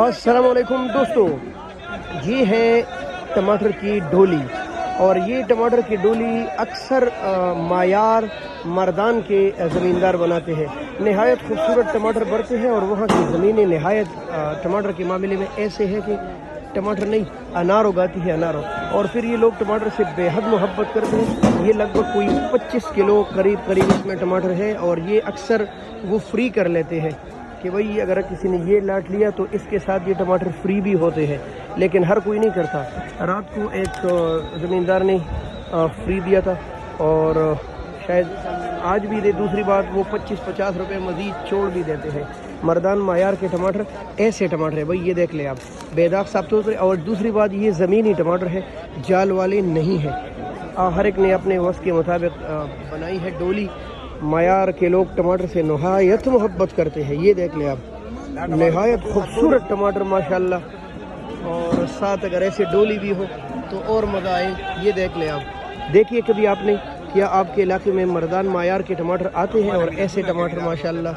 अस्सलाम वालेकुम दोस्तों, ये है टमाटर की डोली। और ये टमाटर की डोली अक्सर मायार मर्दान के ज़मींदार बनाते हैं। नहायत खूबसूरत टमाटर बढ़ते हैं और वहाँ की ज़मीनें नहायत टमाटर के मामले में ऐसे है कि टमाटर नहीं अनार उगाती है, अनार। और फिर ये लोग टमाटर से बेहद मोहब्बत करते हैं। ये लगभग कोई 25 किलो करीब इसमें टमाटर है और ये अक्सर वो फ्री कर लेते हैं कि भाई अगर किसी ने ये लाट लिया तो इसके साथ ये टमाटर फ्री भी होते हैं, लेकिन हर कोई नहीं करता। रात को एक ज़मींदार ने फ्री दिया था और शायद आज भी दे। दूसरी बात, वो 25-50 रुपये मज़ीद छोड़ भी देते हैं। मर्दान मायार के टमाटर ऐसे टमाटर है भाई, ये देख ले आप, बेदाग साफ सुथरे। और दूसरी बात, ये ज़मीनी टमाटर है, जाल वाले नहीं है। हर एक ने अपने वस के मुताबिक बनाई है डोली। मायार के लोग टमाटर से नहायत मोहब्बत करते हैं। ये देख ले आप, नहायत खूबसूरत टमाटर माशाल्लाह। और साथ अगर ऐसे डोली भी हो तो और मज़ा आए। ये देख ले आप, देखिए कभी आपने क्या आपके इलाके में मर्दान मायार के टमाटर आते हैं और ऐसे टमाटर माशाल्लाह